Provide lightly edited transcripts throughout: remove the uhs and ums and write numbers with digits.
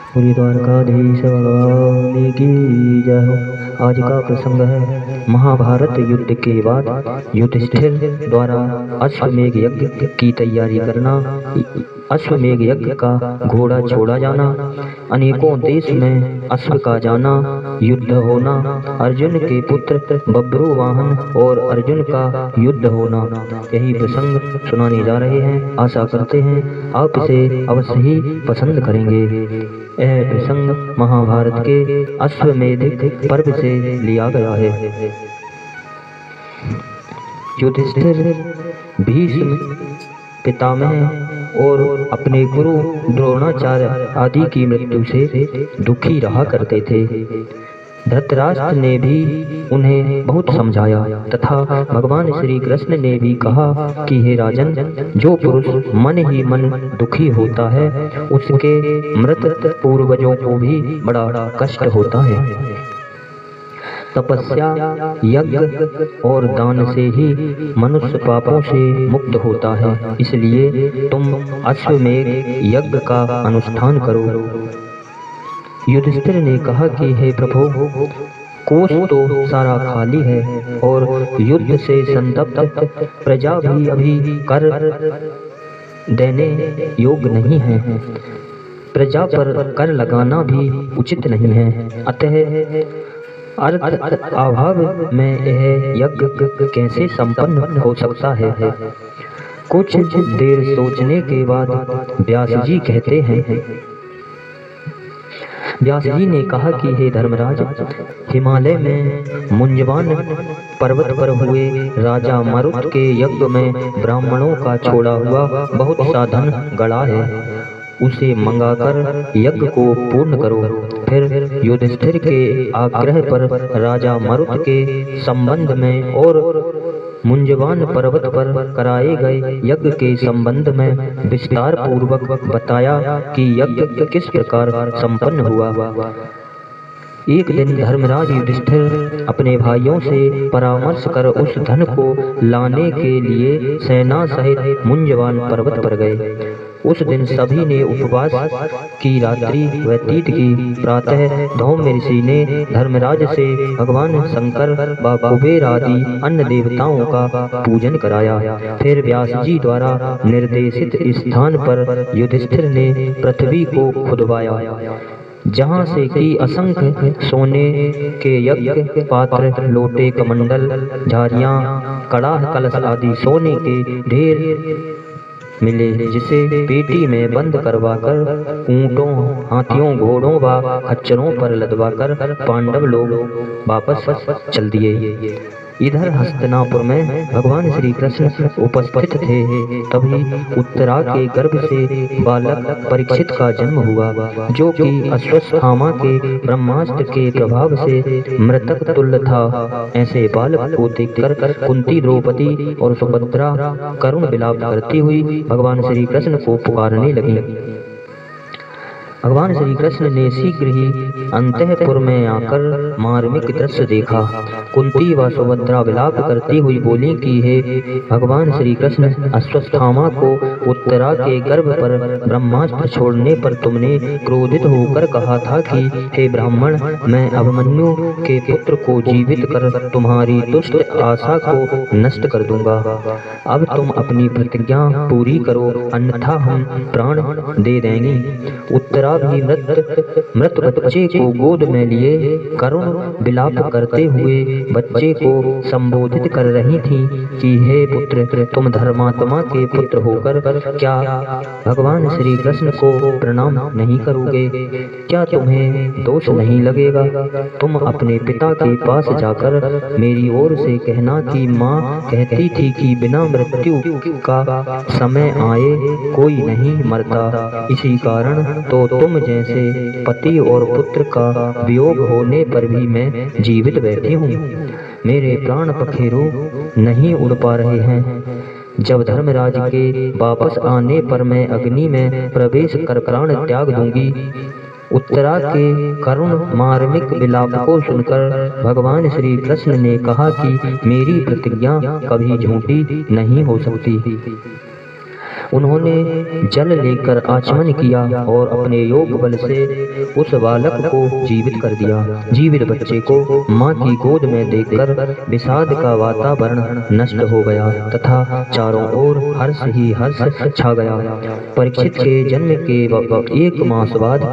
पूरी द्वारकाधीश भगवान की जय हो। आज का प्रसंग है महाभारत युद्ध के बाद युधिष्ठिर द्वारा अश्वमेध यज्ञ की तैयारी करना, अश्वमेध यज्ञ का घोड़ा छोड़ा जाना, अनेकों देश में अश्व का जाना, युद्ध होना, अर्जुन के पुत्र बब्रू वाहन और अर्जुन का युद्ध होना, यही प्रसंग सुनाने जा रहे हैं। आशा करते हैं आप इसे अवश्य ही पसंद करेंगे। यह प्रसंग महाभारत के अश्वमेधिक पर्व से लिया गया है। युधिष्ठिर भीष्म पितामह और अपने गुरु द्रोणाचार्य आदि की मृत्यु से दुखी रहा करते थे। धृतराष्ट्र ने भी उन्हें बहुत समझाया तथा भगवान श्री कृष्ण ने भी कहा कि हे राजन, जो पुरुष मन ही मन दुखी होता है उसके मृत पूर्वजों को भी बड़ा कष्ट होता है। तपस्या, यज्ञ और दान से ही मनुष्य पापों से मुक्त होता है, इसलिए तुम अश्वमेध यज्ञ का अनुष्ठान करो। युधिष्ठिर ने कहा कि हे प्रभु, कोष तो सारा खाली है और युद्ध से संतप्त प्रजा भी अभी कर देने योग्य नहीं है। प्रजा पर कर लगाना भी उचित नहीं है, अतः अर्थ अभाव में यह यज्ञ कैसे संपन्न हो सकता है। कुछ देर सोचने के बाद व्यास जी कहते हैं, व्यास जी ने कहा कि हे धर्मराज, हिमालय में मुंजवान पर्वत पर हुए राजा मरुत के यज्ञ में ब्राह्मणों का छोड़ा हुआ बहुत सा धन गड़ा है, उसे मंगाकर यज्ञ को पूर्ण करो। फिर युधिष्ठिर के आग्रह पर राजा मरुत के संबंध में और मुंजवान पर्वत पर कराए गए यज्ञ के संबंध में विस्तार पूर्वक बताया कि यज्ञ किस प्रकार संपन्न हुआ। एक दिन धर्मराज युधिष्ठिर अपने भाइयों से परामर्श कर उस धन को लाने के लिए सेना सहित मुंजवान पर्वत पर गए। उस दिन सभी ने उपवास की रात्रि व्यतीत की। प्रातः धौम्य ऋषि ने धर्मराज से भगवान शंकर व कुबेर आदि अन्य देवताओं का पूजन कराया। फिर व्यास जी द्वारा निर्देशित स्थान पर युधिष्ठिर ने पृथ्वी को खुदवाया, जहाँ से कि असंख्य सोने के यज्ञ पात्र, लोटे, कमंडल, झारियाँ, कड़ाह, कलश आदि सोने के ढेर मिले, जिसे पेटी में बंद करवाकर ऊंटों, हाथियों, घोड़ों व खच्चरों पर लदवाकर पांडव लोग वापस चल दिए। इधर हस्तिनापुर में भगवान श्री कृष्ण उपस्थित थे। तभी उत्तरा के गर्भ से बालक परीक्षित का जन्म हुआ, जो कि अश्वत्थामा के ब्रह्मास्त्र के प्रभाव से मृतक तुल्य था। ऐसे बालक को देखकर कुंती, द्रौपदी और सुभद्रा करुण विलाप करती हुई भगवान श्री कृष्ण को पुकारने लगी। भगवान श्री कृष्ण ने शीघ्र ही अंतःपुर में आकर मार्मिक दृश्य देखा। कुंती व सुभद्रा विलाप करती हुई बोली कि हे भगवान श्री कृष्ण, अश्वत्थामा को उत्तरा के गर्भ पर ब्रह्मास्त्र छोड़ने पर तुमने क्रोधित होकर कहा था कि हे ब्राह्मण, मैं अभिमन्यु के पुत्र को जीवित कर तुम्हारी दुष्ट आशा को नष्ट कर दूंगा। अब तुम अपनी प्रतिज्ञा पूरी करो, अन्यथा हम प्राण दे देंगे। उत्तरा भी मृत बच्चे को गोद में लिए करुण विलाप करते हुए बच्चे को संबोधित कर रही थी कि हे पुत्र, तुम धर्मात्मा के पुत्र होकर क्या भगवान श्री कृष्ण को प्रणाम नहीं करोगे? क्या तुम्हें दोष नहीं लगेगा? तुम अपने पिता के पास जाकर मेरी ओर से कहना कि माँ कहती थी कि बिना मृत्यु का समय आए कोई नहीं मरता, इसी कारण तो तुम जैसे पति और पुत्र का वियोग होने पर भी मैं जीवित बैठी हूँ। मेरे प्राण पखेरु नहीं उड़ पा रहे हैं। जब धर्मराज के वापस आने पर मैं अग्नि में प्रवेश कर प्राण त्याग दूंगी। उत्तरा के करुण मार्मिक विलाप को सुनकर भगवान श्री कृष्ण ने कहा कि मेरी प्रतिज्ञा कभी झूठी नहीं हो सकती। उन्होंने जल लेकर आचमन किया और अपने योग बल से उस बालक को जीवित कर दिया। जीवित बच्चे को माँ की गोद में देखकर विषाद का वातावरण नष्ट हो गया तथा चारों ओर हर्ष ही हर्ष छा गया। परीक्षित के जन्म के 1 मास बाद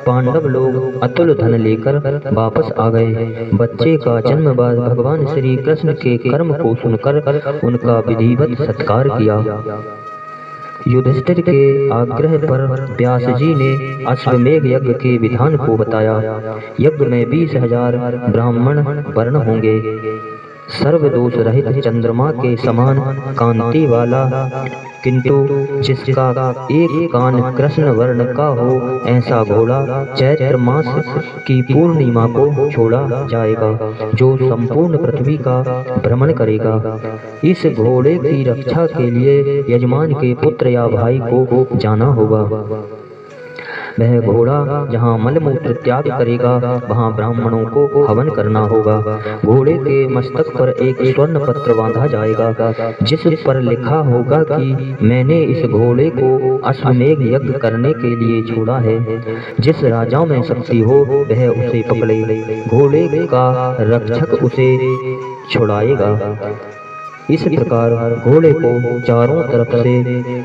पांडव लोग अतुल धन लेकर वापस आ गए। बच्चे का जन्म बाद भगवान श्री कृष्ण के कर्म को सुनकर उनका विधिवत सत्कार किया। युधिष्ठिर के आग्रह पर व्यास जी ने अश्वमेध यज्ञ के विधान को बताया। यज्ञ में 20,000 ब्राह्मण वर्ण होंगे। सर्वदोष रहित चंद्रमा के समान कांति वाला, किंतु जिसका एक कान कृष्ण वर्ण का हो, ऐसा घोड़ा चैत्र मास की पूर्णिमा को छोड़ा जाएगा, जो संपूर्ण पृथ्वी का भ्रमण करेगा। इस घोड़े की रक्षा के लिए यजमान के पुत्र या भाई को जाना होगा। वह घोड़ा जहाँ मलमूत्र त्याग करेगा, वहाँ ब्राह्मणों को हवन करना होगा। घोड़े के मस्तक पर एक स्वर्ण पत्र बांधा जाएगा, जिस पर लिखा होगा कि मैंने इस घोड़े को अश्वमेध यज्ञ करने के लिए छोड़ा है। जिस राजा में शक्ति हो वह उसे पकड़े, घोड़े का रक्षक उसे छुड़ाएगा। इस प्रकार घोड़े को चारों तरफ से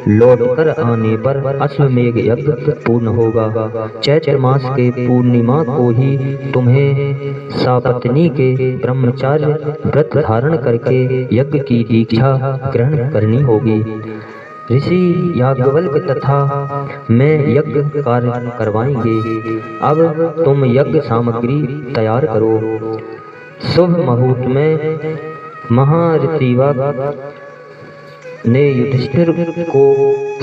लौटकर आने पर अश्वमेध यज्ञ पूर्ण होगा। चैत्र मास के पूर्णिमा को ही तुम्हें सापत्नी के ब्रह्मचार्य व्रत धारण करके यज्ञ की दीक्षा ग्रहण करनी होगी। ऋषि याज्ञवल्क्य तथा मैं यज्ञ कार्य करवाएंगे। अब तुम यज्ञ सामग्री तैयार करो। शुभ मुहूर्त में महाऋषिवा ने युधिष्ठिर को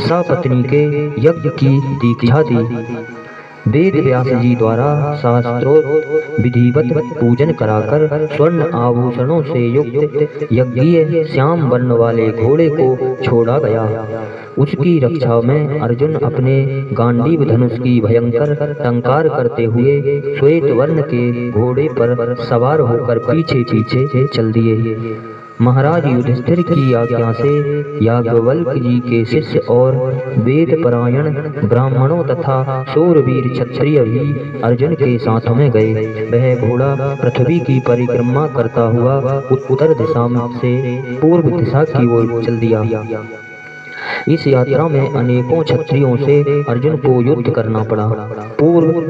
सपत्नी के यज्ञ की दीक्षा दी। वेद व्यास जी द्वारा शास्त्रोक्त विधिवत पूजन कराकर स्वर्ण आभूषणों से युक्त यज्ञीय श्याम वर्ण वाले घोड़े को छोड़ा गया। उसकी रक्षा में अर्जुन अपने गांडीव धनुष की भयंकर टंकार करते हुए श्वेत वर्ण के घोड़े पर सवार होकर पीछे पीछे चल दिए। महाराज युधिष्ठिर की आज्ञा से याज्ञवल्क्य जी के शिष्य और वेद परायण ब्राह्मणों तथा शूरवीर क्षत्रिय भी अर्जुन के साथ में गए। वह घोड़ा पृथ्वी की परिक्रमा करता हुआ उत्तर दिशा से पूर्व दिशा की ओर चल दिया। इस यात्रा में अनेकों क्षत्रियों से अर्जुन को युद्ध करना पड़ा। पूर्व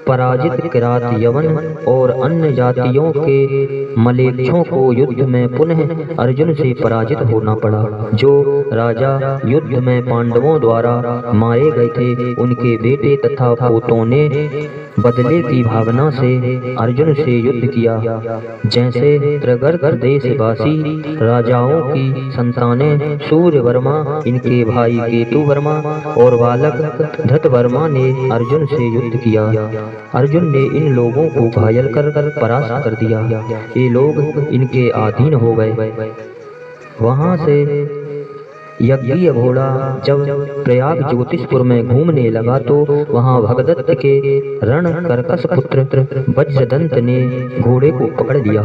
पराजित किरात, यवन और अन्य जातियों के मलेच्छों को युद्ध में पुनः अर्जुन से पराजित होना पड़ा। जो राजा युद्ध में पांडवों द्वारा मारे गए थे, उनके बेटे तथा पोतों ने बदले की भावना से अर्जुन से युद्ध किया। जैसे त्रिगर्त देशवासी राजाओं की संतानें सूर्यवर्मा, इनके भाई केतुवर्मा और बालक धृतवर्मा ने अर्जुन से युद्ध किया। अर्जुन ने इन लोगों को घायल कर परास्त कर दिया। ये लोग इनके अधीन हो गए। वहां से यज्ञीय घोड़ा जब प्रयाग ज्योतिषपुर में घूमने लगा तो वहां भगदत्त के रण कर्कश पुत्र वज्रदंत ने घोड़े को पकड़ लिया।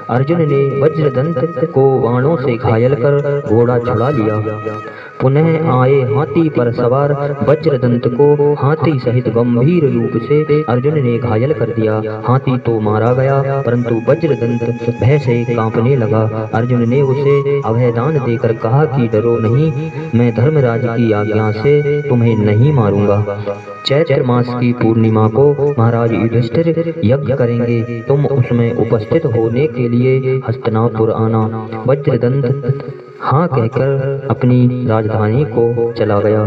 अर्जुन ने वज्रदंत को बाणों से घायल कर घोड़ा छुड़ा लिया। पुनः आए हाथी पर सवार वज्रदंत को हाथी सहित गंभीर रूप से अर्जुन ने घायल कर दिया। हाथी तो मारा गया, परंतु वज्रदंत भय से कांपने लगा। अर्जुन ने उसे अभयदान देकर कहा कि डरो नहीं, मैं धर्मराज की आज्ञा से तुम्हें नहीं मारूंगा। चैत्र मास की पूर्णिमा को महाराज युधिष्ठिर यज्ञ करेंगे, तुम उसमें उपस्थित होने के लिए हस्तिनापुर आना। वज्रदंत हाँ कहकर अपनी राजधानी को चला गया।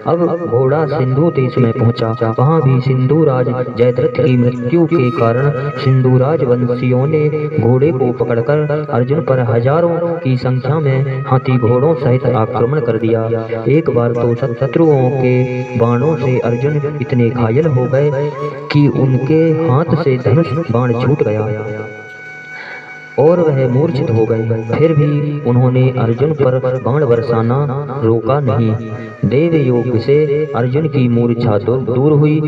अब घोड़ा सिंधु देश में पहुंचा। वहां भी सिंधुराज जयद्रथ की मृत्यु के कारण सिंधुराज वंशियों ने घोड़े को पकड़कर अर्जुन पर हजारों की संख्या में हाथी घोड़ों सहित आक्रमण कर दिया। एक बार तो शत्रुओं के बाणों से अर्जुन इतने घायल हो गए कि उनके हाथ से धनुष बाण छूट गया। और वह मूर्छित हो गए। फिर भी उन्होंने अर्जुन पर बाण बरसाना रोका नहीं। देव योग से अर्जुन की मूर्छा दूर हुई।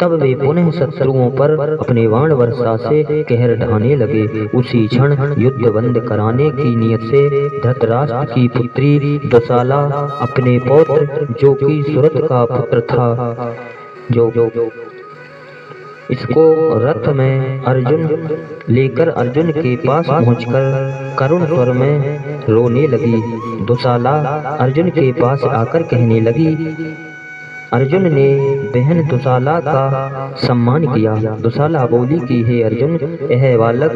तब वे पुनः शत्रुओं पर अपने बाण वर्षा से कहर ढाने लगे। उसी क्षण युद्ध बंद कराने की नियत से धृतराष्ट्र की पुत्री दुशाला अपने पौत्र जो कि सुरथ का पुत्र था, जो इसको रथ में अर्जुन लेकर अर्जुन के पास पहुंचकर करुण स्वर में रोने लगी। दुशाला अर्जुन के पास आकर कहने लगी, अर्जुन ने बहन दुशाला का सम्मान किया। दुशाला बोली कि हे अर्जुन, यह बालक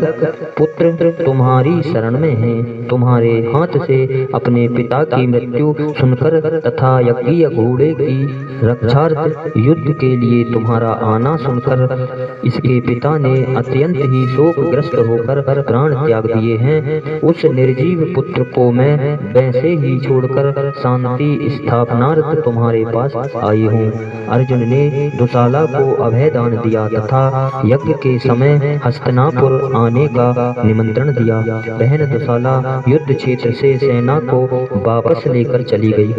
पुत्र तुम्हारी शरण में है। तुम्हारे हाथ से अपने पिता की मृत्यु सुनकर तथा यज्ञीय घोड़े की रक्षार्थ युद्ध के लिए तुम्हारा आना सुनकर इसके पिता ने अत्यंत ही शोकग्रस्त होकर प्राण त्याग दिए हैं। उस निर्जीव पुत्र को मैं वैसे ही छोड़कर शांति स्थापनार्थ तुम्हारे पास आई हूँ। अर्जुन ने दुशाला को अभय दान दिया तथा यज्ञ के समय हस्तिनापुर आने का निमंत्रण दिया। बहन दुशाला युद्ध क्षेत्र से सेना को वापस लेकर चली गई।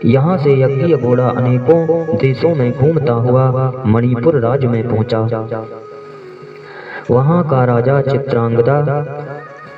यहाँ से यज्ञीय घोड़ा अनेकों देशों में घूमता हुआ मणिपुर राज्य में पहुँचा। वहाँ का राजा चित्रांगदा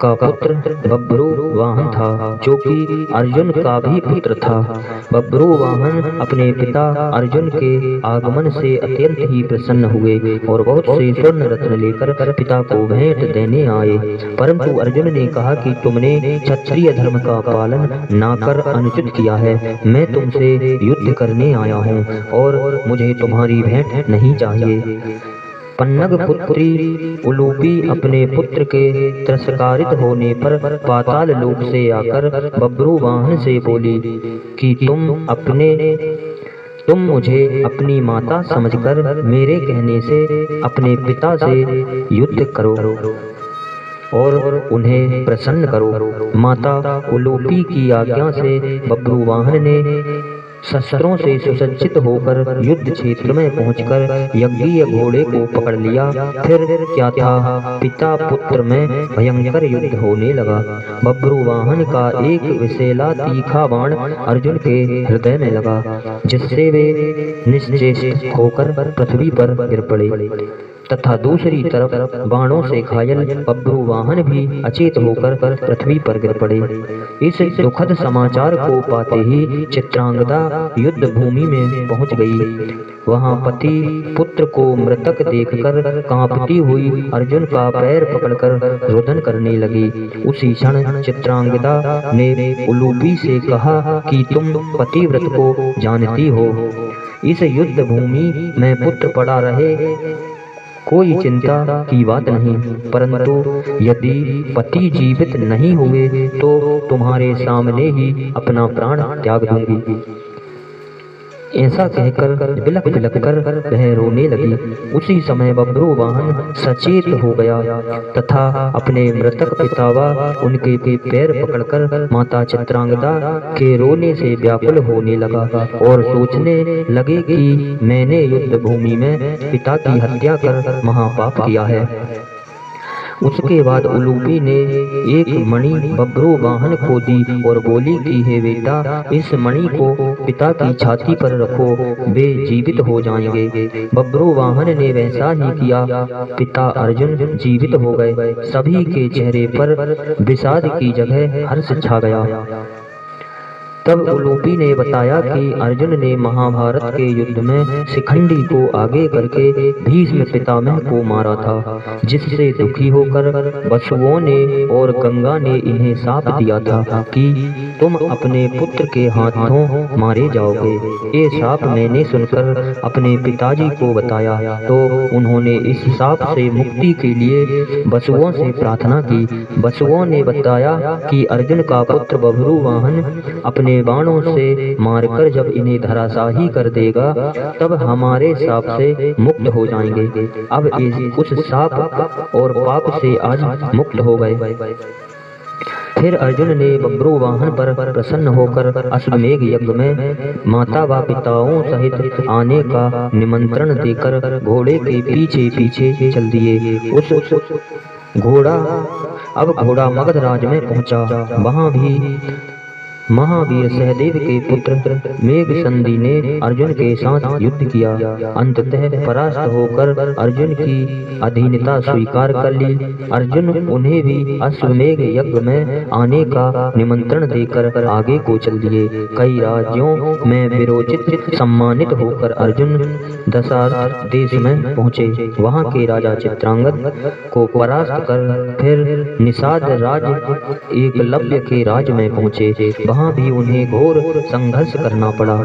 का पुत्र बब्रुवाहन था, जो कि अर्जुन का भी पुत्र था। बब्रुवाहन अपने पिता अर्जुन के आगमन से अत्यंत ही प्रसन्न हुए और बहुत से स्वर्ण रत्न लेकर पिता को भेंट देने आए। परंतु अर्जुन ने कहा कि तुमने क्षत्रिय धर्म का पालन ना कर अनुचित किया है। मैं तुमसे युद्ध करने आया हूँ और मुझे तुम्हारी भेंट नहीं चाहिए। पन्नग पुत्री उलूपी अपने पुत्र के तिरस्कारित होने पर पाताल लोक से आकर बब्रुवाहन से बोली कि तुम मुझे अपनी माता समझकर मेरे कहने से अपने पिता से युद्ध करो और उन्हें प्रसन्न करो। माता उलूपी की आज्ञा से बब्रुवाहन ने शस्त्रों से सुसज्जित होकर युद्ध क्षेत्र में पहुंचकर यज्ञीय घोड़े को पकड़ लिया। फिर क्या था, पिता पुत्र में भयंकर युद्ध होने लगा। बब्रुवाहन का एक विषैला तीखा बाण अर्जुन के हृदय में लगा, जिससे वे निश्चेष्ट होकर पृथ्वी पर गिर पड़े तथा दूसरी तरफ बाणों से घायल बब्रुवाहन भी अचेत होकर पृथ्वी पर गिर पड़े। इस दुखद समाचार को पाते ही चित्रांगदा युद्ध भूमि में पहुंच गई। वहां पति पुत्र को मृतक देखकर कांपती हुई अर्जुन का पैर पकड़कर रुदन करने लगी। उसी क्षण चित्रांगदा ने उलूपी से कहा कि तुम पतिव्रत को जानती हो, इस युद्ध भूमि में पुत्र पड़ा रहे कोई चिंता की बात नहीं, परंतु यदि पति जीवित नहीं हुए तो तुम्हारे सामने ही अपना प्राण त्याग दूंगी। ऐसा कहकर बिलख बिलख कर वह रोने लगी। उसी समय बब्रुवाहन सचेत हो गया तथा अपने मृतक पिता व उनके पैर पकड़कर माता चित्रांगदा के रोने से व्याकुल होने लगा और सोचने लगे कि मैंने युद्ध भूमि में पिता की हत्या कर महापाप किया है। उसके बाद उलूपी ने एक मणि बब्रुवाहन को दी और बोली कि हे बेटा, इस मणि को पिता की छाती पर रखो, वे जीवित हो जाएंगे। बब्रुवाहन ने वैसा ही किया। पिता अर्जुन जीवित हो गए। सभी के चेहरे पर विषाद की जगह हर्ष छा गया। तब उलूपी ने बताया कि अर्जुन ने महाभारत के युद्ध में शिखंडी को आगे करके भीष्म पितामह को मारा था, जिससे दुखी होकर वसुओं ने और गंगा ने इन्हें शाप दिया था कि तुम अपने पुत्र के हाथों मारे जाओगे। ये शाप मैंने सुनकर अपने पिताजी को बताया तो उन्होंने इस शाप से मुक्ति के लिए वसुओं से प्रार्थना की। वसुओं ने बताया कि अर्जुन का पुत्र बब्रुवाहन अपने बाणों से मारकर जब इन्हें धराशाही कर देगा तब हमारे शाप से मुक्त हो जाएंगे। अब उस शाप और पाप से आज मुक्त हो गए। फिर अर्जुन ने बब्रुवाहन पर प्रसन्न होकर अश्वमेघ यज्ञ में माता व पिताओं सहित आने का निमंत्रण देकर घोड़े के पीछे पीछे चल दिए। घोड़ा मगध राज में पहुंचा। वहां भी महावीर सहदेव के पुत्र मेघसंधि ने अर्जुन के साथ युद्ध किया। अंततः परास्त होकर अर्जुन की अधीनता स्वीकार कर ली। अर्जुन उन्हें भी अश्वमेध यज्ञ में आने का निमंत्रण देकर आगे को चल दिए। कई राज्यों में विरोचित सम्मानित होकर अर्जुन दशारथ देश में पहुँचे। वहाँ के राजा चित्रांगद को परास्त कर फिर निषाद राज एकलव्य के राज में पहुँचे। वहाँ भी उन्हें घोर संघर्ष करना पड़ा।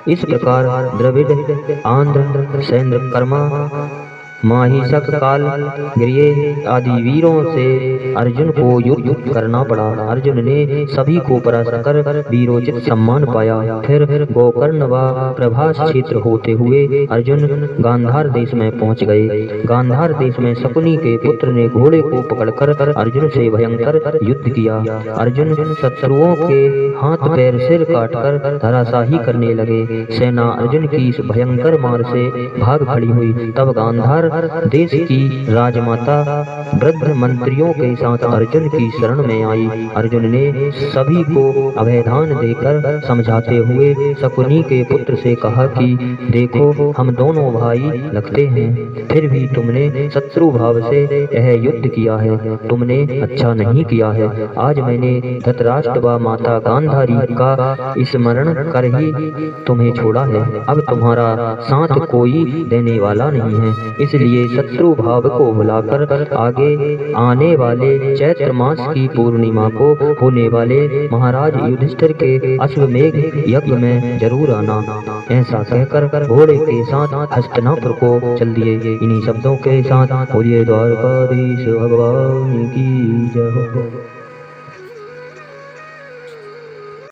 इस प्रकार द्रविड़, आंध्र, सैंद्रकर्मा, माहिषक, काल, गृह आदि वीरों से अर्जुन को युद्ध करना पड़ा। अर्जुन ने सभी को परास्त कर वीरोचित सम्मान पाया। फिर गोकर्ण व प्रभास क्षेत्र होते हुए अर्जुन गांधार देश में पहुंच गए। गांधार देश में शकुनी के पुत्र ने घोड़े को पकड़कर अर्जुन से भयंकर युद्ध किया। अर्जुन शत्रुओं के हाथ पैर सिर काटकर धराशाही करने लगे। सेना अर्जुन की इस भयंकर मार से भाग खड़ी हुई। तब गांधार देश की राजमाता वृद्ध मंत्रियों के साथ अर्जुन की शरण में आई। अर्जुन ने सभी को अभयदान देकर समझाते हुए शकुनी के पुत्र से कहा कि देखो, हम दोनों भाई लगते हैं, फिर भी तुमने शत्रु भाव से यह युद्ध किया है। तुमने अच्छा नहीं किया है। आज मैंने धृतराष्ट्र व माता गांधारी का स्मरण कर ही तुम्हें छोड़ा है। अब तुम्हारा साथ कोई देने वाला नहीं है। इसलिए शत्रु भाव को भुलाकर आगे आने वाले चैत्र मास की पूर्णिमा को होने वाले महाराज युधिष्ठिर के अश्वमेध यज्ञ में जरूर आना। ऐसा कहकर घोड़े के साथ हस्तिनापुर को चल दिए। इन्हीं शब्दों के साथ बोलिए द्वारकाधीश भगवान की जय हो।